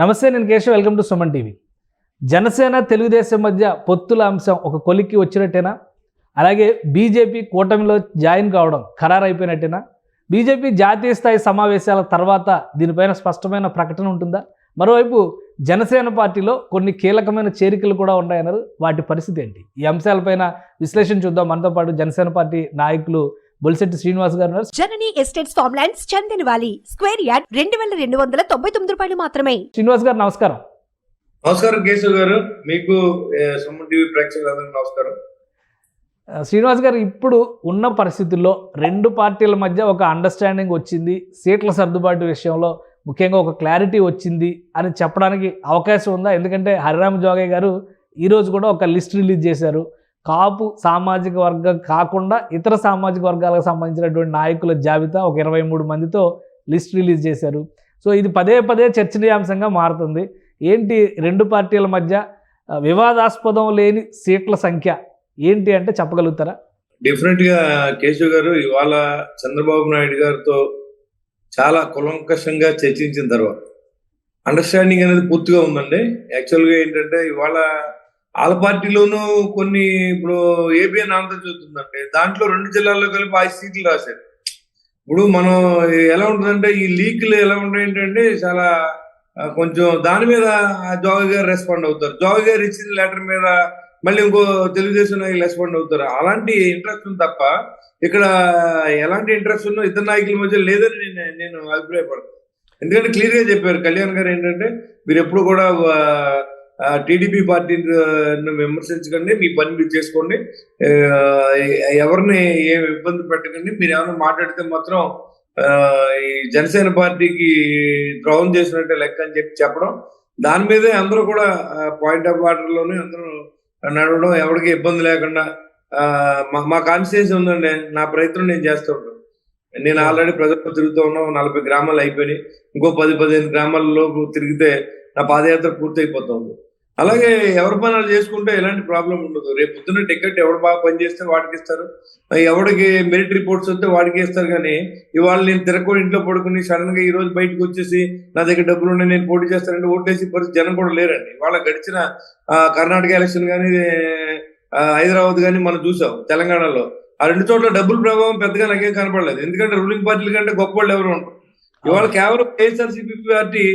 నమస్తే, నేను Keshav. Welcome to Suman TV. Janasena Telugu Desam మధ్య పొత్తుల అంశం ఒక కొలిక్కి వచ్చినట్టేనా? అలాగే బీజేపీ కూటమిలో జాయిన్ కావడం ఖరారైపోయినట్టేనా? బీజేపీ జాతీయ స్థాయి సమావేశాల తర్వాత దీనిపైన స్పష్టమైన ప్రకటన ఉంటుందా? మరోవైపు జనసేన పార్టీలో కొన్ని కీలకమైన చేరికలు కూడా ఉన్నాయన్నారు. వాటి పరిస్థితి ఏంటి? ఈ అంశాలపైన విశ్లేషణ చూద్దాం. మనతో పాటు జనసేన పార్టీ నాయకులు బొలిశెట్టి శ్రీనివాస్ గారు ఉన్నారు. Janani estates farm lands Chandanavali square yard 2299 రూపాయలు మాత్రమే. శ్రీనివాస్ గారు నమస్కారం. నమస్కారం కేశవ్ గారు, మీకు సుమన్ టీవీ ప్రేక్షకులందరికీ నమస్కారం. శ్రీనివాస్ గారు, ఇప్పుడు ఉన్న పరిస్థితుల్లో రెండు పార్టీల మధ్య ఒక అండర్స్టాండింగ్ వచ్చింది, సీట్ల సర్దుబాటు విషయంలో ముఖ్యంగా ఒక క్లారిటీ వచ్చింది అని చెప్పడానికి అవకాశం ఉందా? ఎందుకంటే హరిరామ జోగయ్య గారు ఈరోజు కూడా ఒక లిస్ట్ రిలీజ్ చేశారు. కాపు సామాజిక వర్గం కాకుండా ఇతర సామాజిక వర్గాలకు సంబంధించినటువంటి నాయకుల జాబితా ఒక 23 మందితో లిస్ట్ రిలీజ్ చేశారు. సో ఇది పదే పదే చర్చనీయాంశంగా మారుతుంది. ఏంటి రెండు పార్టీల మధ్య వివాదాస్పదం లేని సీట్ల సంఖ్య ఏంటి అంటే చెప్పగలుగుతారా? డెఫినెట్గా కేశవ్ గారు, ఇవాళ చంద్రబాబు నాయుడు గారితో చాలా కులంకషంగా చర్చించిన తర్వాత అండర్స్టాండింగ్ అనేది పూర్తిగా ఉందండి. యాక్చువల్గా ఏంటంటే ఇవాళ వాళ్ళ పార్టీలోనూ కొన్ని ఇప్పుడు ఏబిఎన్ ఆంధ్రజ్యోతి ఉందండి, దాంట్లో 2 జిల్లాల్లో కలిపి 5 సీట్లు రాశారు. ఇప్పుడు మనం ఎలా ఉంటుందంటే ఈ లీక్లు ఎలా ఉంటాయి ఏంటంటే చాలా కొంచెం దాని మీద జోగి గారు రెస్పాండ్ అవుతారు, జోగి గారు ఇచ్చిన లెటర్ మీద మళ్ళీ ఇంకో తెలుగుదేశం నాయకులు రెస్పాండ్ అవుతారు. అలాంటి ఇంట్రెస్ట్ ఉంది తప్ప ఇక్కడ ఎలాంటి ఇంట్రెస్ట్ ఉన్నో ఇద్దరు నాయకుల మధ్య లేదని నేను అభిప్రాయపడతాను. ఎందుకంటే క్లియర్ గా చెప్పారు కళ్యాణ్ గారు ఏంటంటే మీరు ఎప్పుడు కూడా టీడీపీ పార్టీని విమర్శించకండి, మీ పని మీరు చేసుకోండి, ఎవరిని ఏమి ఇబ్బంది పెట్టకండి, మీరు ఏమైనా మాట్లాడితే మాత్రం ఈ జనసేన పార్టీకి ద్రోహం చేసినట్టే లెక్క అని చెప్పడం, దాని మీదే అందరూ కూడా పాయింట్ ఆఫ్ ఆర్డర్ లోనే అందరూ నడవడం, ఎవరికి ఇబ్బంది లేకుండా మా కాన్స్టిట్యూన్సీ ఉందండి, నా ప్రయత్నం నేను చేస్తూ ఉంటాను. నేను ఆల్రెడీ ప్రజల్లో తిరుగుతూ ఉన్నాం, 40 గ్రామాలు అయిపోయినాయి, ఇంకో 10-15 గ్రామాల్లో తిరిగితే నా పాదయాత్ర పూర్తి అయిపోతా ఉంది. అలాగే ఎవరి పనులు చేసుకుంటే ఎలాంటి ప్రాబ్లం ఉండదు. రేపు పొద్దున్న టికెట్ ఎవడు బాగా పనిచేస్తే వాడికి ఇస్తారు, ఎవడికి మెరిట్ రిపోర్ట్స్ వస్తే వాడికి ఇస్తారు. కానీ ఇవాళ నేను తిరగకుండా ఇంట్లో పడుకుని సడన్ గా ఈ రోజు బయటకు వచ్చేసి నా దగ్గర డబ్బులు ఉన్నాయి నేను పోటీ చేస్తానంటే ఓటేసి పరిస్థితి జనం కూడా లేరండి. ఇవాళ గడిచిన కర్ణాటక ఎలక్షన్ కానీ హైదరాబాద్ కానీ మనం చూసాం, తెలంగాణలో ఆ 2 చోట్ల డబ్బుల ప్రభావం పెద్దగా నాకేం కనపడలేదు. ఎందుకంటే రూలింగ్ పార్టీల కంటే గొప్ప వాళ్ళు ఎవరు ఉంటారు. ఇవాళ కేవలం వైఎస్ఆర్సీపీ పార్టీ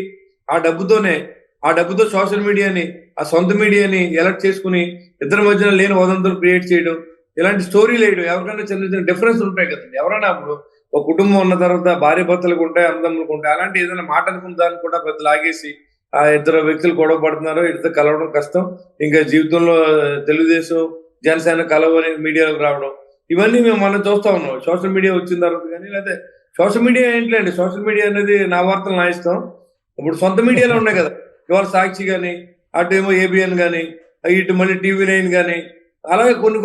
ఆ డబ్బుతో సోషల్ మీడియాని, ఆ సొంత మీడియాని ఎలర్ట్ చేసుకుని ఇద్దరి మధ్యన లేని వదంతులు క్రియేట్ చేయడం, ఇలాంటి స్టోరీలు వేయడం. ఎవరికైనా చిన్న చిన్న డిఫరెన్స్ ఉంటాయి కదండి. ఎవరైనా అప్పుడు ఒక కుటుంబం ఉన్న తర్వాత భార్య భర్తలకు ఉంటాయి, అన్నదమ్ములకు ఉంటాయి, అలాంటి ఏదైనా మాట అనుకున్న దాన్ని కూడా పెద్ద లాగేసి ఆ ఇద్దరు వ్యక్తులు గొడవ పడుతున్నారు, ఇద్దరు కలవడం కష్టం, ఇంకా జీవితంలో తెలుగుదేశం జనసేన కలవని మీడియాలోకి రావడం, ఇవన్నీ మేము మనం చూస్తా ఉన్నాం. సోషల్ మీడియా వచ్చిన తర్వాత కానీ, లేకపోతే సోషల్ మీడియా ఏంటండి, సోషల్ మీడియా అనేది నా వార్తలు నా ఇష్టం. ఇప్పుడు సొంత మీడియాలో ఉన్నాయి కదా, ఇవాళ సాక్షి కానీ, అటు ఏమో ఏబిఎన్ కానీ, ఇటు మళ్ళీ టీవీ9 కానీ, అలాగే కొన్ని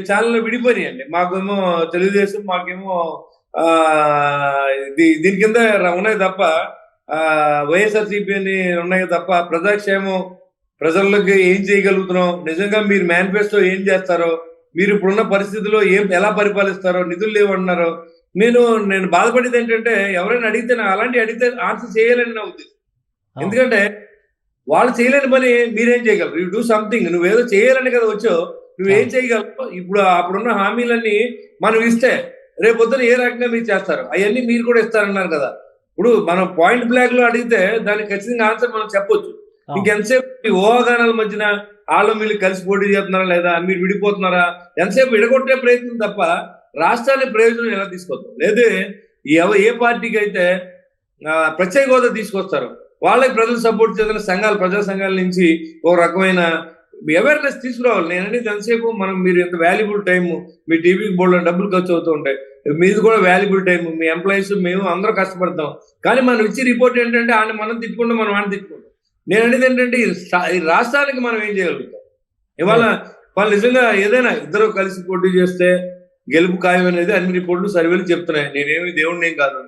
ఛానళ్ళు విడిపోయినాయండి. మాకేమో తెలుగుదేశం, మాకేమో దీని కింద ఉన్నాయి తప్ప వైఎస్ఆర్సీపీ అని ఉన్నాయి తప్ప ప్రజాక్షేమం, ప్రజలకు ఏం చేయగలుగుతున్నాం, నిజంగా మీరు మేనిఫెస్టో ఏం చేస్తారో, మీరు ఇప్పుడున్న పరిస్థితుల్లో ఎలా పరిపాలిస్తారో, నిధులు లేవన్నారో, నేను బాధపడేది ఏంటంటే ఎవరైనా అడిగితే అలాంటి అడిగితే ఆన్సర్ చేయాలని నా ఉద్దేశం. ఎందుకంటే వాళ్ళు చేయలేని పని మీరేం చేయగలరు? You do something. నువ్వేదో చేయాలని కదా వచ్చావు, నువ్వేం చేయగలవు? ఇప్పుడు అప్పుడున్న హామీలన్నీ మనం ఇస్తే రేపొద్దున ఏ రకంగా మీరు చేస్తారు, అవన్నీ మీరు కూడా ఇస్తారన్నారు కదా. ఇప్పుడు మనం పాయింట్ బ్లాక్ లో అడిగితే దానికి ఖచ్చితంగా ఆన్సర్ మనం చెప్పొచ్చు. ఇంకెంతసేపు ఊహాగానాల మధ్యన వాళ్ళు వీళ్ళు కలిసి పోటీ చేస్తున్నారా లేదా, మీరు విడిపోతున్నారా, ఎంతసేపు విడగొట్టే ప్రయత్నం తప్ప రాష్ట్రాన్ని ప్రయోజనం ఎలా తీసుకొస్తాం? లేదా ఏ పార్టీకి అయితే ప్రత్యేక హోదా తీసుకొస్తారు వాళ్ళకి ప్రజలు సపోర్ట్ చేసిన సంఘాలు, ప్రజా సంఘాల నుంచి ఒక రకమైన అవేర్నెస్ తీసుకురావాలి. నేనంటే ఎంతసేపు మీరు ఎంత వాల్యుబుల్ టైం, మీ టీవీకి బోర్డులో డబ్బులు ఖర్చు అవుతూ ఉంటాయి, మీది కూడా వాల్యుబుల్ టైం, మీ ఎంప్లాయీస్ మేము అందరూ కష్టపడతాం. కానీ మనం ఇచ్చే రిపోర్ట్ ఏంటంటే ఆయన మనం తిట్టుకుంటాం, మనం ఆయన తిట్టుకుంటాం. నేను అనేది ఏంటంటే ఈ రాష్ట్రానికి మనం ఏం చేయగలుగుతాం? ఇవాళ వాళ్ళు నిజంగా ఏదైనా ఇద్దరు కలిసి పోటీ చేస్తే గెలుపు ఖాయం అనేది అన్ని రిపోర్ట్లు సర్వేలు చెప్తున్నాయి. నేనేమి దేవుడిని ఏం కాదు,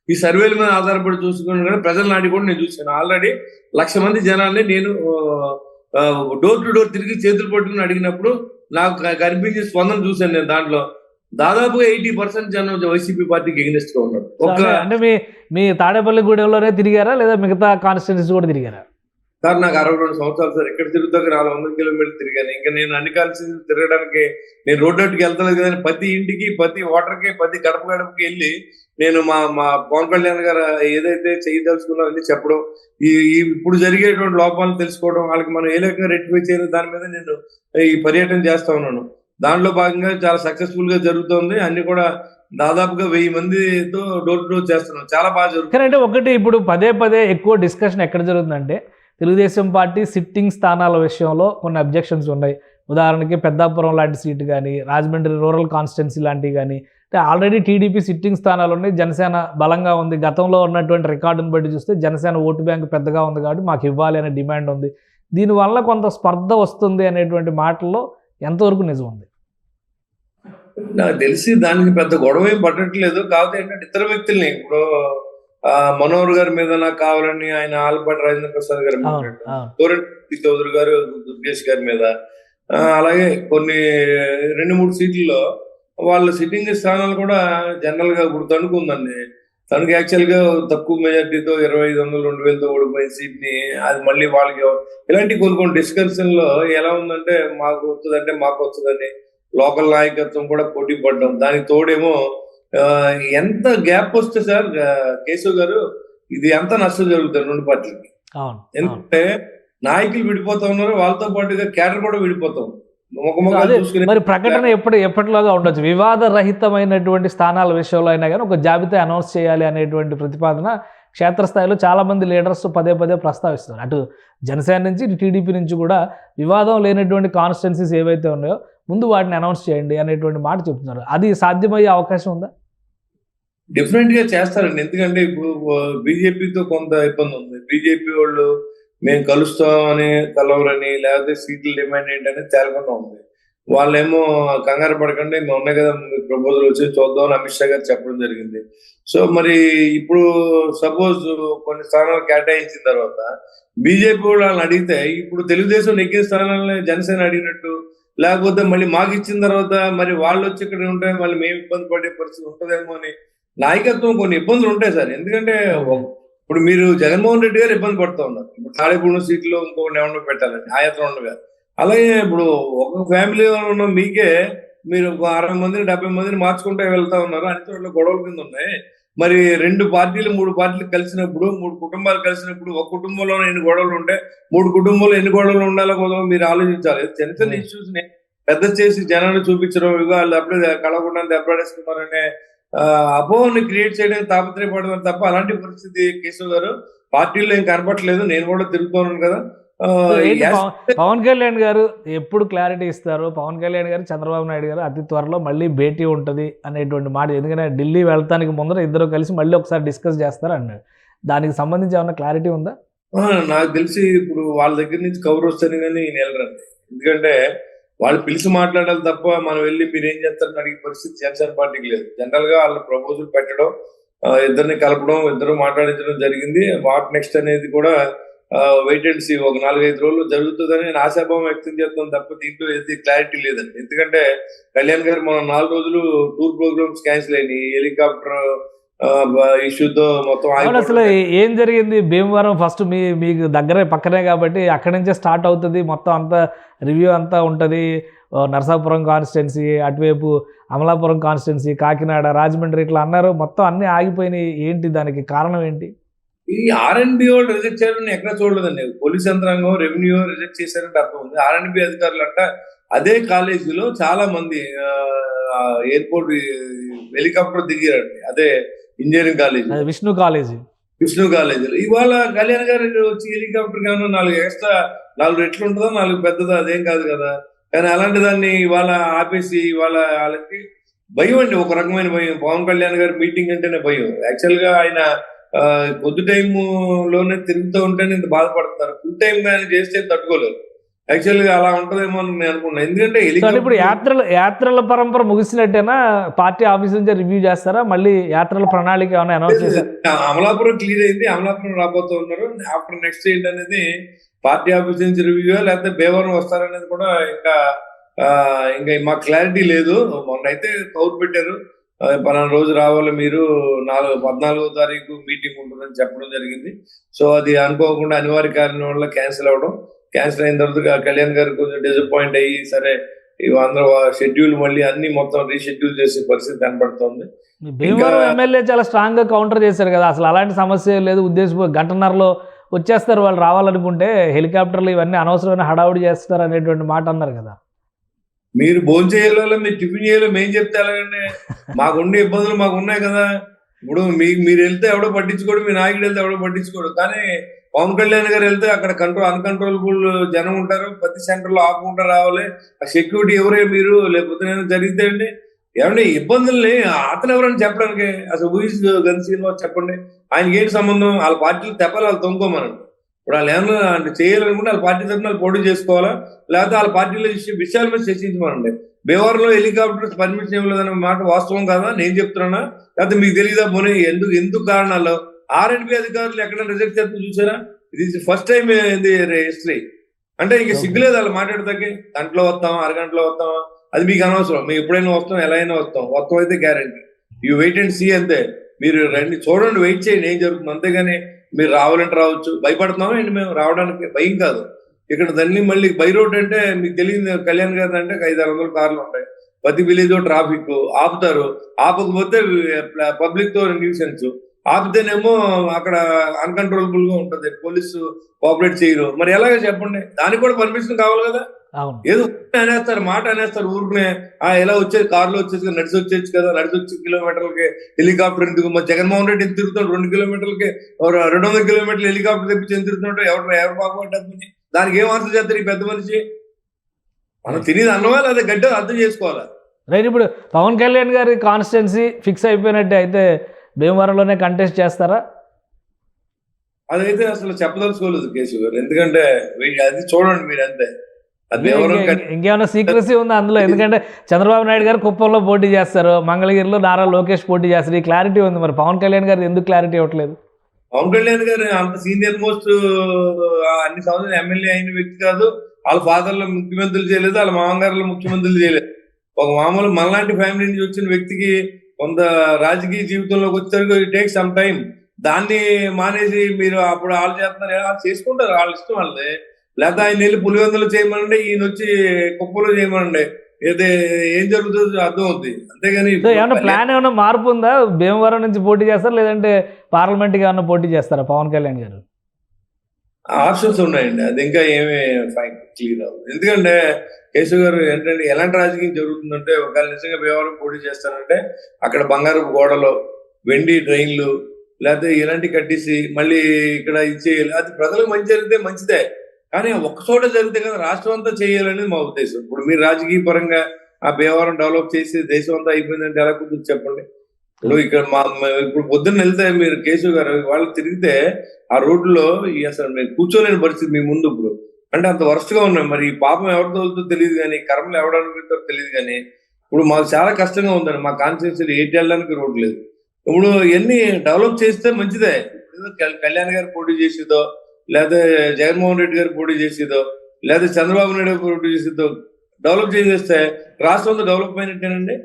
ఈ సర్వేల మీద ఆధారపడి చూసుకుని కానీ ప్రజల నాటి కూడా నేను చూశాను. ఆల్రెడీ 1,00,000 మంది జనాల్ని నేను డోర్ టు డోర్ తిరిగి చేతులు పట్టుకుని అడిగినప్పుడు నాకు కనిపించే స్పందన చూశాను. నేను దాంట్లో దాదాపుగా 80% జనం వైసీపీ పార్టీకి ఎగ్నెస్ట్ గా ఉన్నారు. సో అంటే మీ తాడేపల్లిగూడెంలోనే తిరిగారా లేదా మిగతా కాన్స్టిట్యున్సీస్ కూడా తిరిగారా? సార్ నాకు 62 సంవత్సరాలు సార్. ఎక్కడ తిరుగుతాక 400 కిలోమీటర్లు తిరిగాను. ఇంకా నేను అన్ని కాన్స్టిట్యూన్సీ తిరగడానికి నేను రోడ్డుకి వెళ్తలేదు కదా. ప్రతి ఇంటికి, ప్రతి ఓటర్కి, ప్రతి గడప గడపకి వెళ్ళి నేను మా మా పవన్ కళ్యాణ్ గారు ఏదైతే చేయదలుచుకున్నారో అన్ని చెప్పడం, ఇప్పుడు జరిగేటువంటి లోపాలను తెలుసుకోవడం, వాళ్ళకి మనం ఏ రకంగా రెక్టిఫై చేయాలి దాని మీద నేను ఈ పర్యటన చేస్తా ఉన్నాను. దాంట్లో భాగంగా చాలా సక్సెస్ఫుల్ గా జరుగుతోంది. అన్ని కూడా దాదాపుగా 1000 మందితో డోర్ టు డోర్ చేస్తున్నాం. చాలా బాగా జరుగుతుంది. అంటే ఒకటి ఇప్పుడు పదే పదే ఎక్కువ డిస్కషన్ ఎక్కడ జరుగుతుందంటే తెలుగుదేశం పార్టీ సిట్టింగ్ స్థానాల విషయంలో కొన్ని అబ్జెక్షన్స్ ఉన్నాయి. ఉదాహరణకి పెద్దాపురం లాంటి సీటు కానీ, రాజమండ్రి రూరల్ కాన్స్టిట్యున్సీ లాంటివి కానీ, అంటే ఆల్రెడీ టీడీపీ సిట్టింగ్ స్థానాలు ఉన్నాయి. జనసేన బలంగా ఉంది. గతంలో ఉన్నటువంటి రికార్డును బట్టి చూస్తే జనసేన ఓటు బ్యాంక్ పెద్దగా ఉంది కాబట్టి మాకు ఇవ్వాలి అనే డిమాండ్ ఉంది. దీనివల్ల కొంత స్పర్ధ వస్తుంది అనేటువంటి మాటల్లో ఎంతవరకు నిజం ఉంది? నాకు తెలిసి దానికి పెద్ద గొడవ ఏం పట్టట్లేదు. కాకపోతే ఏంటంటే ఇతర వ్యక్తుల్ని ఇప్పుడు మనోహర్ గారి మీద నాకు కావాలని ఆయన ఆలపాటి రాజేంద్ర ప్రసాద్ గారి మీద, కోరెంటి చౌదరి గారు దుర్గేష్ గారి మీద, అలాగే కొన్ని 2-3 సీట్లలో వాళ్ళ సిట్టింగ్ స్థానాలు కూడా జనరల్ గా ఇప్పుడు తణుకు ఉందండి. తనకి యాక్చువల్ గా తక్కువ మెజార్టీతో 2500, 2000తో ఓడిపోయిన సీట్ ని అది మళ్ళీ వాళ్ళకి ఇలాంటి కొన్ని డిస్కషన్ లో ఎలా ఉందంటే మాకు వస్తుందంటే మాకు వస్తుందని లోకల్ నాయకత్వం కూడా పోటీ పడ్డం. దానికి తోడేమో ఎంత గ్యాప్ వస్తే సార్ కేశవ్ గారు ఇది ఎంత నష్టం జరుగుతుంది 2 పార్టీలకి. ఎందుకంటే నాయకులు విడిపోతా ఉన్నారు, వాళ్ళతో పాటుగా క్యాడర్ కూడా విడిపోతాం. మరి ప్రకటన ఎప్పటిలాగా ఉండొచ్చు. వివాద రహితమైనటువంటి స్థానాల విషయంలో అయినా కానీ ఒక జాబితా అనౌన్స్ చేయాలి అనేటువంటి ప్రతిపాదన క్షేత్రస్థాయిలో చాలామంది లీడర్స్ పదే పదే ప్రస్తావిస్తున్నారు. అటు జనసేన నుంచి ఇటు టీడీపీ నుంచి కూడా వివాదం లేనటువంటి కాన్స్టిట్యున్సీస్ ఏవైతే ఉన్నాయో ముందు వాటిని అనౌన్స్ చేయండి అనేటువంటి మాట చెప్తున్నారు. అది సాధ్యమయ్యే అవకాశం ఉందా? డెఫినెట్ గా చేస్తారండి. ఎందుకంటే ఇప్పుడు బీజేపీతో కొంత ఇబ్బంది ఉంది. బీజేపీ వాళ్ళు మేము కలుస్తామని కలవరని, లేకపోతే సీట్ల డిమాండ్ ఏంటనేది తేలకుండా ఉంది. వాళ్ళేమో కంగారు పడకండి మేము ఉన్నాయి కదా ప్రపోజల్ వచ్చి చూద్దామని అమిత్ షా గారు చెప్పడం జరిగింది. సో మరి ఇప్పుడు సపోజ్ కొన్ని స్థానాలు కేటాయించిన తర్వాత బీజేపీ వాళ్ళని అడిగితే ఇప్పుడు తెలుగుదేశం నెగ్గిన స్థానాలని జనసేన అడిగినట్టు, లేకపోతే మళ్ళీ మాకు ఇచ్చిన తర్వాత మరి వాళ్ళు వచ్చి ఇక్కడ ఉంటే మళ్ళీ మేము ఇబ్బంది పడే పరిస్థితి ఉంటుందేమో అని నాయకత్వం కొన్ని ఇబ్బందులు ఉంటాయి సార్. ఎందుకంటే ఇప్పుడు మీరు జగన్మోహన్ రెడ్డి గారు ఇబ్బంది పడుతూ ఉన్నారు. ఇప్పుడు తాడేపూడి సీట్లో ఇంకొకటి ఏమన్నా పెట్టాలని ఆయత్రం ఉండగా, అలాగే ఇప్పుడు ఒక ఫ్యామిలీలో ఉన్న మీకే మీరు 60 మందిని 70 మందిని మార్చుకుంటూ వెళ్తా ఉన్నారు. అన్ని చోట్ల గొడవల కింద ఉన్నాయి. మరి 2 పార్టీలు 3 పార్టీలు కలిసినప్పుడు, 3 కుటుంబాలు కలిసినప్పుడు ఒక కుటుంబంలో ఎన్ని గొడవలు ఉంటే 3 కుటుంబంలో ఎన్ని గొడవలు ఉండాలో కూడా మీరు ఆలోచించాలి. చిన్న చిన్న ఇష్యూస్ ని పెద్ద చేసి జనాన్ని చూపించడం, వాళ్ళు అప్పుడే కలవకుండా దెబ్బలాడేస్తున్నారనే అపోహని క్రియేట్ చేయడానికి తాపత్రయపడడం తప్ప అలాంటి పరిస్థితి కేశవ్ గారు పార్టీలో ఏం కనపట్లేదు. నేను కూడా తిరుగుతున్నాను కదా. పవన్ కళ్యాణ్ గారు ఎప్పుడు క్లారిటీ ఇస్తారు? పవన్ కళ్యాణ్ గారు చంద్రబాబు నాయుడు గారు అతి త్వరలో మళ్ళీ భేటీ ఉంటుంది అనేటువంటి మాట, ఎందుకంటే ఢిల్లీ వెళ్తానికి ముందర ఇద్దరు కలిసి మళ్ళీ ఒకసారి డిస్కస్ చేస్తారు అన్నాడు. దానికి సంబంధించి ఏమన్నా క్లారిటీ ఉందా? నాకు తెలిసి ఇప్పుడు వాళ్ళ దగ్గర నుంచి కవర్ వస్తాను కానీ నేను వెళ్ళరండి. ఎందుకంటే వాళ్ళు పిలిచి మాట్లాడాలి తప్ప మనం వెళ్ళి మీరు ఏం చేస్తారని అడిగే పరిస్థితి జనసేన పార్టీకి లేదు. జనరల్ గా వాళ్ళ ప్రపోజల్ పెట్టడం, ఇద్దరిని కలపడం, ఇద్దరు మాట్లాడించడం జరిగింది. వాట్ నెక్స్ట్ అనేది కూడా వెయిట్ అండ్ సీ ఒక 4-5 రోజులు జరుగుతుందని నేను ఆశాభావం వ్యక్తం చేస్తాను తప్ప దీంట్లో ఏది క్లారిటీ లేదండి. ఎందుకంటే కళ్యాణ్ గారు మనం 4 రోజులు టూర్ ప్రోగ్రామ్స్ క్యాన్సిల్ అయినాయి. హెలికాప్టర్ ఇష్యూతో మొత్తం అసలు ఏం జరిగింది? భీమవరం ఫస్ట్ మీకు దగ్గరే పక్కనే కాబట్టి అక్కడి నుంచే స్టార్ట్ అవుతుంది మొత్తం అంతా, రివ్యూ అంతా ఉంటుంది. నరసాపురం కాన్స్టిట్యున్సీ, అటువైపు అమలాపురం కాన్స్టిట్యున్సీ, కాకినాడ, రాజమండ్రి ఇట్లా అన్నారు. మొత్తం అన్ని ఆగిపోయినాయి. ఏంటి దానికి కారణం ఏంటి? ఈ ఆర్ఎండ్బి వాళ్ళు రిజెక్ట్ చేయాలని ఎక్కడ చూడలేదండి. పోలీస్ యంత్రాంగం, రెవెన్యూ రిజెక్ట్ చేశారంటే అర్థం ఉంది. ఆర్ఎండ్బి అధికారులు అంట అదే కాలేజీలో చాలా మంది ఎయిర్పోర్ట్ హెలికాప్టర్ దిగారండి. అదే ఇంజనీరింగ్ కాలేజ్, విష్ణు కాలేజీలో ఇవాళ కళ్యాణ్ గారు వచ్చి హెలికాప్టర్ ఏమన్నా 4 ఎక్స్ట్రా 4 రెట్లు ఉంటుందా, 4 పెద్దదా, అదేం కాదు కదా. కానీ అలాంటి దాన్ని ఇవాళ ఆపేసి ఇవాళ వాళ్ళకి భయం అండి, ఒక రకమైన భయం. పవన్ కళ్యాణ్ గారి మీటింగ్ అంటేనే భయం. యాక్చువల్ గా ఆయన కొద్ది టైంలోనే తిరుగుతూ ఉంటేనే ఇంత బాధపడుతున్నారు. ఫుల్ టైం కానీ చేస్తే తట్టుకోలేరు. యాక్చువల్ గా అలా ఉంటదేమో అని నేను అనుకున్నాను. ఎందుకంటే ఇప్పుడు యాత్రల పరంపర ముగిసినట్టేనా? పార్టీ ఆఫీస్ నుంచి రివ్యూ చేస్తారా? మళ్ళీ యాత్రల ప్రణాళిక ఏమైనా అనౌన్స్ చేశారు? అమలాపురం క్లియర్ అయింది, అమలాపురం రాబోతూ ఉన్నారు. ఆఫ్టర్ నెక్స్ట్ ఏంటి అనేది పార్టీ ఆఫీస్ నుంచి రివ్యూ, లేకపోతే భీమవరం వస్తారనేది కూడా ఇంకా ఇంకా మాకు క్లారిటీ లేదు. మొన్న అయితే కౌరు పెట్టారు, పలానా రోజు రావాలి మీరు, 14వ తారీఖు మీటింగ్ ఉంటుందని చెప్పడం జరిగింది. సో అది అనుకోకుండా అనివార్య కారణం వల్ల క్యాన్సిల్ అవ్వడం, క్యాన్సిల్ అయిన తర్వాత కళ్యాణ్ గారు కొంచెం డిసప్పాయింట్ అయ్యి, సరే అందరూ షెడ్యూల్ మళ్ళీ అన్ని మొత్తం రీషెడ్యూల్ చేసే పరిస్థితి కనబడుతోంది. భీమవరం ఎమ్మెల్యే చాలా స్ట్రాంగ్ గా కౌంటర్ చేశారు కదా, అసలు అలాంటి సమస్య లేదు, ఉద్దేశం గంటన్నరలో వచ్చేస్తారు వాళ్ళు రావాలనుకుంటే, హెలికాప్టర్లు ఇవన్నీ అనవసరమైన హడావుడి చేస్తారు అనేటువంటి మాట అన్నారు కదా. మీరు భోజనం చేయాలో మీరు టిఫిన్ చేయాలో మేము చెప్తే ఎలాగండి? మాకుండే ఇబ్బందులు మాకు ఉన్నాయి కదా. ఇప్పుడు మీరు వెళ్తే ఎవడో పట్టించుకోడు, మీ నాయకుడు వెళ్తే ఎవడో పట్టించుకోడు. కానీ పవన్ కళ్యాణ్ గారు వెళ్తే అక్కడ అన్కంట్రోలబుల్ జనం ఉంటారు, ప్రతి సెంటర్ లో ఆపుకుంటూ రావాలి. ఆ సెక్యూరిటీ ఎవరే మీరు, లేకపోతే నేను జరిగితే అండి ఏమండి ఇబ్బందుల్ని అతను ఎవరని చెప్పడానికి? అసలు ఊహిస్ గన్ శ్రీనివాస్ చెప్పండి, ఆయనకి ఏంటి సంబంధం? వాళ్ళ పార్టీలు తెప్పాలి, వాళ్ళు తొంగోమనండి. ఇప్పుడు వాళ్ళు ఏమన్నా అంటే చేయాలనుకుంటే వాళ్ళ పార్టీ తరఫున వాళ్ళు పోటీ చేసుకోవాలా, లేకపోతే వాళ్ళ పార్టీలో విషయాల మీద చర్చించమనండి. భీమవరంలో హెలికాప్టర్స్ పర్మిషన్ ఇవ్వలేదన్న మాట వాస్తవం కాదా? నేను చెప్తున్నా, లేకపోతే మీకు తెలియదా? పోనీ ఎందుకు కారణాలు ఆర్ఎండ్బి అధికారులు ఎక్కడ రిజెక్ట్ చేస్తూ చూసారా? ఇది ఫస్ట్ టైం హిస్టరీ. అంటే ఇంక సిగ్గులేదు వాళ్ళు మాట్లాడతాకి. గంటలో వస్తాం, అరగంటలో వస్తామా, అది మీకు అనవసరం. మేము ఎప్పుడైనా వస్తాం, ఎలా అయినా వస్తాం అయితే guarantee. You wait and see అంతే. మీరు రండి, చూడండి, వెయిట్ చేయండి ఏం జరుగుతుంది. అంతేగాని మీరు రావాలంటే రావచ్చు. భయపడుతున్నామా ఏంటి మేము రావడానికి? భయం కాదు. ఇక్కడ దాన్ని మళ్ళీ బై రోడ్ అంటే మీకు తెలియదు, కళ్యాణ్ గారు అంటే 500-600 కార్లు ఉంటాయి. ప్రతి విలేజ్ ట్రాఫిక్ ఆపుతారు, ఆపకపోతే పబ్లిక్ తో న్యూసెన్స్, ఆపితేనేమో అక్కడ అన్కంట్రోలబుల్ గా ఉంటది, పోలీసు కోఆపరేట్ చేయరు. మరి ఎలాగ చెప్పండి? దానికి కూడా పర్మిషన్ కావాలి కదా. ఏదో అనేస్తారు, మాట అనేస్తారు ఊరుకునే. ఎలా వచ్చేది? కారులో వచ్చేసి నడిచి వచ్చేచ్చు కదా, నడిచి వచ్చి కిలోమీటర్లకి హెలికాప్టర్ ఎందుకు? మరి జగన్మోహన్ రెడ్డి ఎంత తిరుగుతాడు? 2 కిలోమీటర్లకి 200 కిలోమీటర్లు హెలికాప్టర్ తెప్పించి ఎంత తిరుగుతుంటే ఎవరు బాగుపడ్డని దానికి ఏం ఆన్సర్ చేస్తారు ఈ పెద్ద మనిషి? మనం తినేది అన్నమా లేదా గడ్డ అర్థం చేసుకోవాలా? రైట్. ఇప్పుడు పవన్ కళ్యాణ్ గారి కాన్స్టిట్యున్సీ ఫిక్స్ అయిపోయినట్టే, అయితే భీమవరంలోనే కంటెస్ట్ చేస్తారా? అదైతే అసలు చెప్పదలుచుకోలేదు కేశవ్ గారు. ఎందుకంటే అది చూడండి మీరు అంతే. ఇంకేమైనా సీక్రెసీ ఉందా అందులో? ఎందుకంటే చంద్రబాబు నాయుడు గారు కుప్పంలో పోటీ చేస్తారు, మంగళగిరిలో నారా లోకేష్ పోటీ చేస్తారు, ఈ క్లారిటీ ఉంది. మరి పవన్ కళ్యాణ్ గారు ఎందుకు క్లారిటీ ఇవ్వట్లేదు? పవన్ కళ్యాణ్ గారు అంత సీనియర్ మోస్ట్ అన్ని సంవత్సరాలు ఎమ్మెల్యే అయిన వ్యక్తి కాదు. వాళ్ళ ఫాదర్లు ముఖ్యమంత్రులు చేయలేదు, వాళ్ళ మామగారులు ముఖ్యమంత్రులు చేయలేదు. ఒక మామూలు మనలాంటి ఫ్యామిలీ నుంచి వచ్చిన వ్యక్తికి కొంత రాజకీయ జీవితంలోకి వచ్చేసరికి ఇట్ టేక్ సమ్ టైం. దాన్ని మానేసి మీరు అప్పుడు వాళ్ళు చేస్తున్నారు, వాళ్ళు చేసుకుంటారు, వాళ్ళ ఇష్టం వాళ్ళది. లేకపోతే ఆయన వెళ్ళి పులివెందులు చేయమనండి, ఈయన వచ్చి కుప్పలో చేయమనండి, ఏం జరుగుతుందో అర్థం అవుతుంది. అంతేగాని ఏమన్నా ప్లాన్ ఏమన్నా మార్పు ఉందా? భీమవరం నుంచి పోటీ చేస్తారా, లేదంటే పార్లమెంట్ కి ఏమన్నా పోటీ చేస్తారా పవన్ కళ్యాణ్ గారు? ఆప్షన్స్ ఉన్నాయండి, అది ఇంకా ఏమీ ఫైన్ క్లియర్ అవ్వదు. ఎందుకంటే కేశవ్ గారు ఏంటంటే ఎలాంటి రాజకీయం జరుగుతుందంటే, ఒకవేళ నిజంగా భీమవరం పోటీ చేస్తారంటే అక్కడ బంగారపు గోడలు, వెండి ట్రైన్లు, లేకపోతే ఇలాంటి కట్టేసి మళ్ళీ ఇక్కడ ఇచ్చేయాలి. అది ప్రజలకు మంచి జరిగితే మంచిదే, కానీ ఒక్క చోట జరిగితే కదా రాష్ట్రం అంతా చేయాలనేది మా ఉద్దేశం. ఇప్పుడు మీరు రాజకీయ పరంగా ఆ భీమవరం డెవలప్ చేసి దేశం అంతా అయిపోయిందంటే ఎలా కుదురు చెప్పండి? ఇప్పుడు ఇక్కడ ఇప్పుడు పొద్దున్న వెళ్తే మీరు కేశవ్ గారు వాళ్ళు తిరిగితే ఆ రోడ్లో అసలు నేను కూర్చోలేని పరిస్థితి మీ ముందు. ఇప్పుడు అంటే అంత వరస్ట్గా ఉన్నాయి. మరి ఈ పాపం ఎవరితో వెళ్తుందో తెలియదు, కానీ కర్మలు ఎవడనుకుంటారో తెలియదు. కానీ ఇప్పుడు మాకు చాలా కష్టంగా ఉందండి. మా కాన్స్టిట్యూన్సీలో ఏటి వెళ్ళడానికి రోడ్ లేదు. ఇప్పుడు ఇవన్నీ డెవలప్ చేస్తే మంచిదే. కళ్యాణ్ గారు పోటీ చేసేదో, లేదా జగన్మోహన్ రెడ్డి గారు పోటీ చేసేదో, లేదా చంద్రబాబు నాయుడు గారు పోటీ చేసేదో డెవలప్ చేసేస్తే రాష్ట్రంలో డెవలప్ అయినట్టేనండి.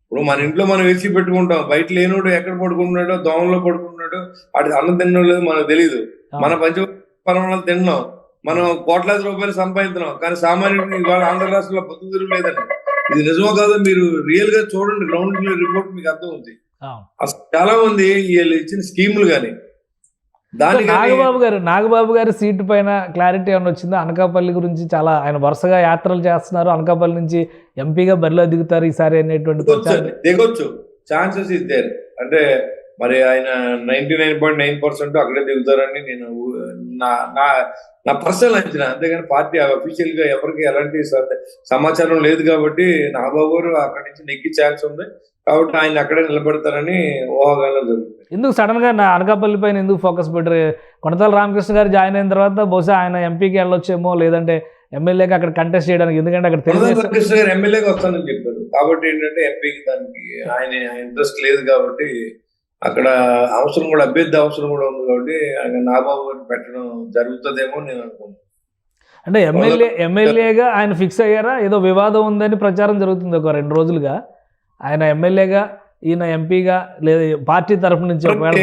ఇప్పుడు మన ఇంట్లో మనం వేసి పెట్టుకుంటాం, బయట లేనోడు ఎక్కడ పడుకుంటున్నాడో, దోమలో పడుకుంటున్నాడు, అటు అన్నం తినడం లేదు మనకు తెలియదు. మన పంచపరమాణాలు తిన్నాం, మనం కోట్లాది రూపాయలు సంపాదిస్తున్నాం, కానీ సామాన్యుడికి ఇవాళ ఆంధ్ర రాష్ట్రంలో బతుకు తిరగలేదండి. ఇది నిజమో కాదో మీరు రియల్ గా చూడండి, గ్రౌండ్ రిపోర్ట్ మీకు అర్థం ఉంది. అసలు చాలా మంది వీళ్ళు ఇచ్చిన స్కీములు కానీ నాగబాబు గారి సీటు పైన క్లారిటీ ఏమైనా వచ్చిందా? అనకాపల్లి గురించి చాలా ఆయన వరుసగా యాత్రలు చేస్తున్నారు, అనకాపల్లి నుంచి ఎంపీగా బరిలో దిగుతారు ఈసారి అనేటువంటి దిగొచ్చు ఛాన్సెస్ ఇద్దారు. అంటే మరి ఆయన 99.9% అక్కడే దిగుతారని నేను నా పర్సనల్ అంచనా. అంతేగాని పార్టీ అఫీషియల్ గా ఎవరికి ఎలాంటి సమాచారం లేదు కాబట్టి నాగబాబు గారు అక్కడి నుంచి నెగ్గి ఛాన్స్ ఉంది కాబట్టి ఆయన అక్కడే నిలబెడతారని ఊహాగానం జరుగుతుంది. ఎందుకు సడన్ గా అనకాపల్లి పైన ఎందుకు ఫోకస్ పెట్టారు? కొనతాల రామకృష్ణ గారు జాయిన్ అయిన తర్వాత బహుశా ఆయన ఎంపీకి వెళ్ళొచ్చేమో, లేదంటే ఎమ్మెల్యేకి అక్కడ కంటెస్ట్ చేయడానికి. ఎందుకంటే అక్కడ రామకృష్ణ గారు ఎమ్మెల్యేగా వస్తానని చెప్పారు కాబట్టి ఏంటంటే ఎంపీకి దానికి ఆయన ఇంట్రెస్ట్ లేదు కాబట్టి అక్కడ అవసరం కూడా, అభ్యర్థి అవసరం కూడా ఉంది కాబట్టి ఆయన నాగబాబు గారిని పెట్టడం జరుగుతుందేమో నేను అనుకుంటున్నాను. అంటే ఎమ్మెల్యేగా ఆయన ఫిక్స్ అయ్యారా? ఏదో వివాదం ఉందని ప్రచారం జరుగుతుంది ఒక 2 రోజులుగా. ఆయన ఎమ్మెల్యేగా, ఈయన ఎంపీగా, లేదా పార్టీ తరఫు నుంచి ఒకవేళ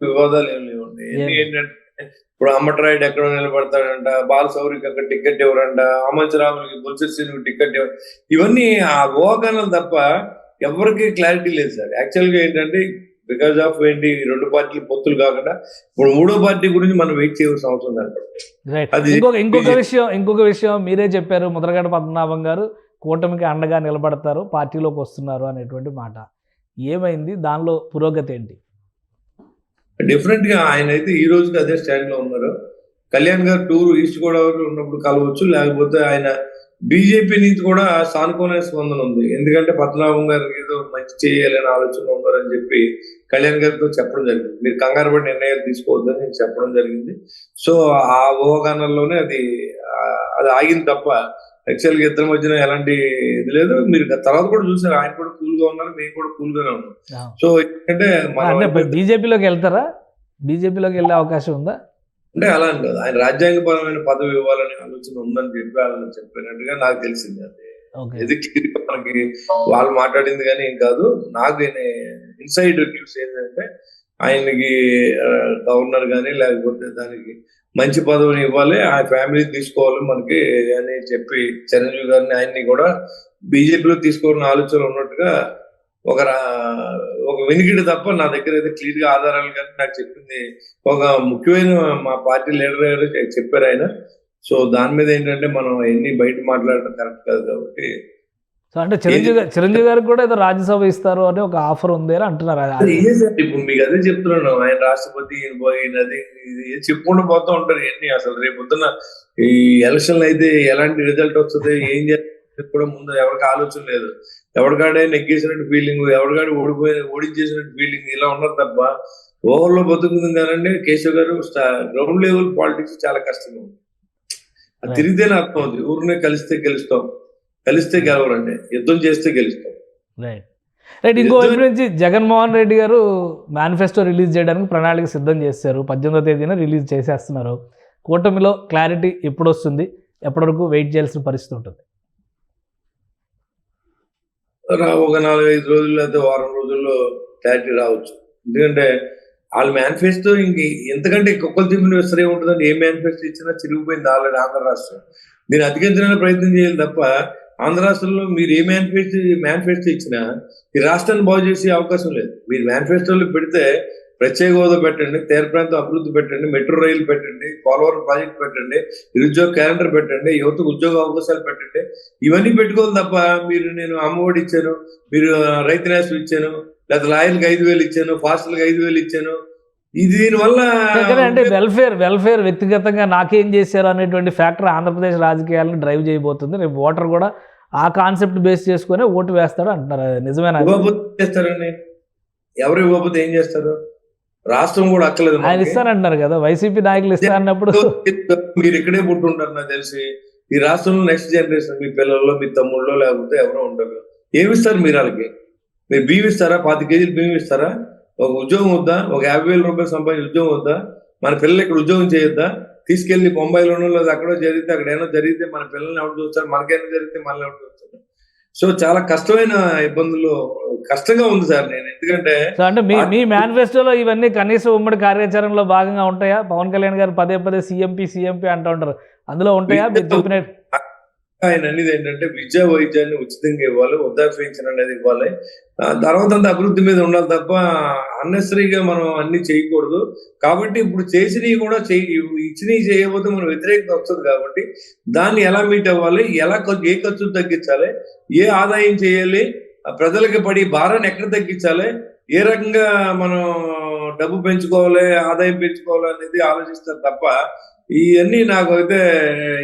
వివాదాలు ఏం లేవండి. ఏంటంటే ఇప్పుడు అమ్మటరాయుడు ఎక్కడ నిలబడతాడంట, బాలశౌరికి అక్కడ టికెట్ ఎవరంట, ఆమంచరాములకి బొత్స టికెట్ ఎవరు, ఇవన్నీ ఆ ఊహాగానాలు తప్ప ఎవరికి క్లారిటీ లేదు సార్. యాక్చువల్ గా ఏంటంటే బికాస్ ఆఫ్ ఏంటి, 2 పార్టీలు పొత్తులు కాకుండా ఇప్పుడు 3వ పార్టీ గురించి మనం వెయిట్ చేయాల్సిన అవసరం లేదు. ఇంకొక విషయం మీరే చెప్పారు, ముద్రగడ పద్మనాభం గారు కూటమికి అండగా నిలబడతారు, పార్టీలోకి వస్తున్నారు అనేటువంటి మాట. ఏమైంది, దానిలో పురోగతి ఏంటి? డిఫరెంట్ గా ఆయన అయితే ఈ రోజుకి అదే స్టాండ్ లో ఉన్నారు. కళ్యాణ్ గారు టూర్ ఈస్ట్ గోదావరి ఉన్నప్పుడు కలవచ్చు, లేకపోతే ఆయన బీజేపీ నుంచి కూడా సానుకూల స్పందన ఉంది. ఎందుకంటే పద్మనాభం గారికి ఏదో మంచి చేయాలని ఆలోచన ఉన్నారని చెప్పి కళ్యాణ్ గారితో చెప్పడం జరిగింది. మీరు కంగారు పడి నిర్ణయాలు తీసుకోవద్దని నేను చెప్పడం జరిగింది. సో ఆ ఊహాగానాల్లోనే అది ఆగింది తప్ప యాక్చువల్ గా ఇద్దరి మధ్యన ఎలాంటి ఇది లేదు. మీరు తర్వాత కూడా చూసారు, ఆయన కూడా కూల్ గా ఉన్నారు, మేము కూడా కూల్ గానే ఉన్నాం. సో ఎందుకంటే బీజేపీలోకి వెళ్తారా? బీజేపీలోకి వెళ్ళే అవకాశం ఉందా? అంటే అలా అని కాదు, ఆయన రాజ్యాంగపరమైన పదవి ఇవ్వాలనే ఆలోచన ఉందని చెప్పి ఆయన చెప్పినట్టుగా నాకు తెలిసింది. అది మనకి వాళ్ళు మాట్లాడింది కానీ ఏం కాదు. నాకు ఇన్సైడ్ న్యూస్ ఏంటంటే ఆయనకి గవర్నర్ కానీ లేకపోతే దానికి మంచి పదవిని ఇవ్వాలి, ఆ ఫ్యామిలీ తీసుకోవాలి మనకి అని చెప్పి చిరంజీవి గారిని ఆయన్ని కూడా బీజేపీలో తీసుకోవాలని ఆలోచన ఉన్నట్టుగా ఒక వెనికిడి తప్ప నా దగ్గర అయితే క్లియర్ గా ఆధారాలు కానీ నాకు చెప్పింది ఒక ముఖ్యమైన మా పార్టీ లీడర్ గారు చెప్పారు ఆయన. సో దాని మీద ఏంటంటే మనం ఎన్ని బయట మాట్లాడడం కరెక్ట్ కాదు కాబట్టి. సో అంటే చిరంజీవి గారికి కూడా ఏదో రాజ్యసభ ఇస్తారు అని ఒక ఆఫర్ ఉంది అని అంటున్నారు. ఇప్పుడు మీకు అదే చెప్తున్నాను, ఆయన రాష్ట్రపతి అది చెప్పుకుంటూ పోతూ ఉంటారు ఇవన్నీ. అసలు రేపు పొద్దున్న ఈ ఎలక్షన్లు అయితే ఎలాంటి రిజల్ట్ వస్తుంది, ఏం చేయాలి కూడా ముందు ఎవరికి ఆలోచన లేదు. ఎవరికాడే నెగ్గేసినట్టు ఫీలింగ్, ఎవరికాడే ఓడించేసినట్టు ఫీలింగ్, ఇలా ఉన్నారు తప్ప ఓవర్లో బతుకుంది కానండి. కేశవ్ గారు గ్రౌండ్ లెవెల్ పాలిటిక్స్ చాలా కష్టంగా ఉంది. అది తిరిగితేనే అర్థం అవుతుంది. ఊరినే కలిస్తే గెలుస్తాం, కలిస్తే గెలవరండి, యుద్ధం చేస్తే గెలుస్తాం. రైట్. ఇంకో వైపు నుంచి జగన్మోహన్ రెడ్డి గారు మేనిఫెస్టో రిలీజ్ చేయడానికి ప్రణాళిక సిద్ధం చేశారు. 18వ తేదీన రిలీజ్ చేసేస్తున్నారు. కూటమిలో క్లారిటీ ఎప్పుడు వస్తుంది, ఎప్పటి వరకు వెయిట్ చేయాల్సిన పరిస్థితి ఉంటుంది? ఒక 4-5 రోజులు లేదా వారం రోజుల్లో క్లారిటీ రావచ్చు. ఎందుకంటే వాళ్ళ మేనిఫెస్టో ఎంతకంటే కుక్కలు తిమ్మిన విస్తరే ఉంటుందండి. ఏ మేనిఫెస్టో ఇచ్చినా చిరిగిపోయింది ఆల్రెడీ ఆంధ్ర రాష్ట్రం. దీన్ని అధిగమించడానికి ప్రయత్నం చేయాలి తప్ప ఆంధ్ర రాష్ట్రంలో మీరు ఏ మేనిఫెస్టో ఇచ్చినా ఈ రాష్ట్రాన్ని బాగు చేసే అవకాశం లేదు. మీరు మేనిఫెస్టోలో పెడితే ప్రత్యేక హోదా పెట్టండి, తీర ప్రాంతం అభివృద్ధి పెట్టండి, మెట్రో రైలు పెట్టండి, పోలవరం ప్రాజెక్ట్ పెట్టండి, నిరుద్యోగ క్యాలెండర్ పెట్టండి, యువతకు ఉద్యోగ అవకాశాలు పెట్టండి. ఇవన్నీ పెట్టుకోవాలి తప్ప మీరు నేను అమ్మఒడి ఇచ్చాను, మీరు రైతు నేస్తం ఇచ్చాను, లేదా లాయర్లకు 5,000 ఇచ్చాను, ఫాస్టర్లకు 5,000 ఇచ్చాను, ఇది దీనివల్ల అంటే వెల్ఫేర్ వ్యక్తిగతంగా నాకేం చేశారు అనేటువంటి ఫ్యాక్టర్ ఆంధ్రప్రదేశ్ రాజకీయాలను డ్రైవ్ చేయబోతుంది. రేపు ఓటర్ కూడా ఆ కాన్సెప్ట్ బేస్ చేసుకుని ఓటు వేస్తాడు అంటున్నారు. నిజమేనా? చేస్తారండి, ఎవరు ఇవ్వకపోతే ఏం చేస్తారు? రాష్ట్రం కూడా అక్కలేదు, ఆయన ఇస్తానంటున్నారు కదా, వైసీపీ నాయకులు ఇస్తారన్నప్పుడు. మీరు ఇక్కడే పుట్టుంటారు నాకు తెలిసి. ఈ రాష్ట్రంలో నెక్స్ట్ జనరేషన్ మీ పిల్లల్లో, మీ తమ్ముళ్ళో లేకపోతే ఎవరో ఉంటారు. ఏమిస్తారు మీరు వాళ్ళకి? మీరు బియ్యం ఇస్తారా? 5 కేజీలు బియ్యం ఇస్తారా? ఒక ఉద్యోగం వద్దా? ఒక 50,000 రూపాయలు సంపాదించే ఉద్యోగం వద్దా? మన పిల్లలు ఇక్కడ ఉద్యోగం చేయొద్దా? తీసుకెళ్లి బొంబాయిలోనో లేదా అక్కడో జరిగితే, అక్కడ ఏమో జరిగితే మన పిల్లల్ని ఎవరు చూస్తారు? మనకైనా జరిగితే మనల్ని ఎవరు చూస్తారు? సో చాలా కష్టమైన ఇబ్బందులు, కష్టంగా ఉంది సార్. నేను ఎందుకంటే అంటే మీ మేనిఫెస్టోలో ఇవన్నీ కనీసం ఉమ్మడి కార్యాచరణలో భాగంగా ఉంటాయా? పవన్ కళ్యాణ్ గారు పదే సిఎంపి అంటూ ఉంటారు, అందులో ఉంటాయా మీరు చెప్పిన? ఆయన అనేది ఏంటంటే విద్యా వైద్యాన్ని ఉచితంగా ఇవ్వాలి, వృద్ధాప్య పెన్షన్ అనేది ఇవ్వాలి, తర్వాత అంతా అభివృద్ధి మీద ఉండాలి తప్ప అన్నెసరీగా మనం అన్ని చేయకూడదు. కాబట్టి ఇప్పుడు చేసినవి కూడా ఇచ్చినవి చేయకపోతే మనం వ్యతిరేకత వస్తుంది. కాబట్టి దాన్ని ఎలా మీట్ అవ్వాలి, ఏ ఖర్చులు తగ్గించాలి, ఏ ఆదాయం చేయాలి, ప్రజలకి పడి భారాన్ని ఎక్కడ తగ్గించాలి, ఏ రకంగా మనం డబ్బు పెంచుకోవాలి, ఆదాయం పెంచుకోవాలి అనేది ఆలోచిస్తారు తప్ప ఇవన్నీ నాకు అయితే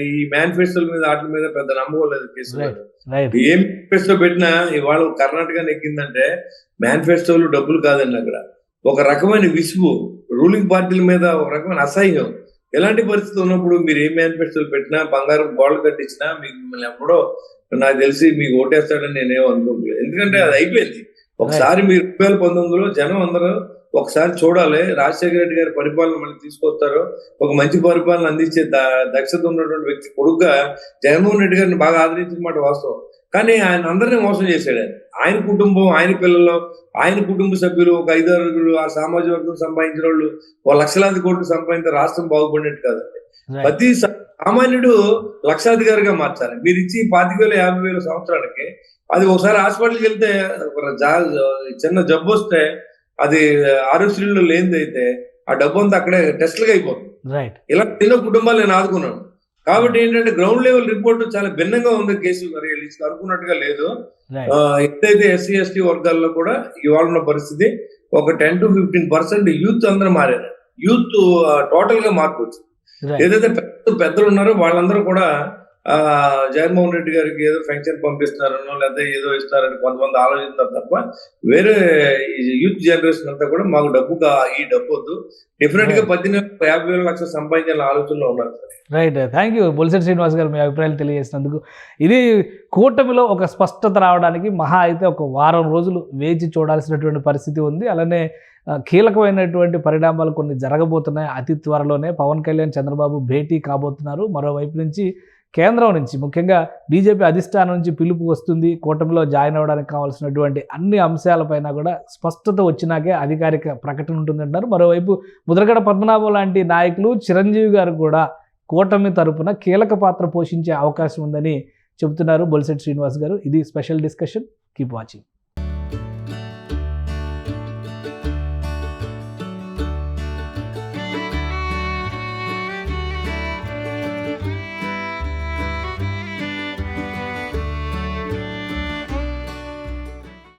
ఈ మేనిఫెస్టోల మీద వాటి మీద పెద్ద నమ్మకం లేదు. ఏ మేనిఫెస్టో పెట్టినా ఇవాళ కర్ణాటక నెగ్గిందంటే మేనిఫెస్టోలు డబ్బులు కాదండి. అక్కడ ఒక రకమైన విసుగు, రూలింగ్ పార్టీల మీద ఒక రకమైన అసహ్యం. ఎలాంటి పరిస్థితి ఉన్నప్పుడు మీరు ఏ మేనిఫెస్టోలు పెట్టినా, బంగారం గోడలు కట్టించినా మీకు మిమ్మల్ని ఎప్పుడో నాకు తెలిసి మీకు ఓటేస్తాడని నేనేమో అనుకోలేదు. ఎందుకంటే అది అయిపోయింది. ఒకసారి మీరు 2019లో జనం అందరూ ఒకసారి చూడాలి. రాజశేఖర రెడ్డి గారి పరిపాలన మళ్ళీ తీసుకొస్తారు. ఒక మంచి పరిపాలన అందించే దక్షత ఉన్నటువంటి వ్యక్తి కొడుకుగా జగన్మోహన్ రెడ్డి గారిని బాగా ఆదరించిన మాట వాస్తవం. కానీ ఆయన అందరినీ మోసం చేశాడు. ఆయన కుటుంబం, ఆయన పిల్లలు, ఆయన కుటుంబ సభ్యులు ఒక 5-6 ఆ సామాజిక వర్గం సంపాదించిన వాళ్ళు లక్షలాది కోట్లు సంపాదించిన రాష్ట్రం బాగుపడినట్టు కాదండి. ప్రతి సామాన్యుడు లక్షాధికారిగా మార్చాలి. మీరు ఇచ్చి 25,000-50,000 సంవత్సరానికి అది ఒకసారి హాస్పిటల్కి వెళ్తే చిన్న జబ్బు వస్తే అది ఆరోగ్యశ్రీలో లేనిదైతే ఆ డబ్బు అంతా అక్కడే టెస్ట్లుగా అయిపోతుంది. ఇలా ఎన్నో కుటుంబాలు నేను ఆదుకున్నాను. కాబట్టి ఏంటంటే గ్రౌండ్ లెవెల్ రిపోర్ట్ చాలా భిన్నంగా ఉంది. కేసు మరి అనుకున్నట్టుగా లేదు. ఎప్పుడైతే ఎస్సీ ఎస్టీ వర్గాల్లో కూడా ఇవాళ ఉన్న పరిస్థితి ఒక 10 to 15% యూత్ అందరూ మారారు. యూత్ టోటల్ గా మార్పు వచ్చింది. ఏదైతే పెద్దలు ఉన్నారో వాళ్ళందరూ కూడా జగన్మోహన్ రెడ్డి గారికి ఏదో పెన్షన్ పంపిస్తున్నారనో లేదా ఏదో ఇస్తారని కొంతమంది ఆలోచిస్తారు తప్ప వేరే యూత్ జనరేషన్ అంతా కూడా మాకు ఈ డబ్బు వద్దు, డెఫినెట్ గా 50,000 లక్షలు సంపాదించాలని ఆలోచనలో ఉన్నారు. Right, thank you Bolisetti Srinivas గారు మీ అభిప్రాయాలు తెలియజేసినందుకు. ఇది కూటమిలో ఒక స్పష్టత రావడానికి మహా అయితే ఒక వారం రోజులు వేచి చూడాల్సినటువంటి పరిస్థితి ఉంది. అలానే కీలకమైనటువంటి పరిణామాలు కొన్ని జరగబోతున్నాయి. అతి త్వరలోనే పవన్ కళ్యాణ్ చంద్రబాబు భేటీ కాబోతున్నారు. మరోవైపు నుంచి కేంద్రం నుంచి ముఖ్యంగా బీజేపీ అధిష్టానం నుంచి పిలుపు వస్తుంది. కూటమిలో జాయిన్ అవ్వడానికి కావాల్సినటువంటి అన్ని అంశాలపైన కూడా స్పష్టత వచ్చినాకే అధికారిక ప్రకటన ఉంటుందంటారు. మరోవైపు ముద్రగడ పద్మనాభం లాంటి నాయకులు, చిరంజీవి గారు కూడా కూటమి తరపున కీలక పాత్ర పోషించే అవకాశం ఉందని చెబుతున్నారు బొలిశెట్టి శ్రీనివాస్ గారు. ఇది స్పెషల్ డిస్కషన్. Keep watching.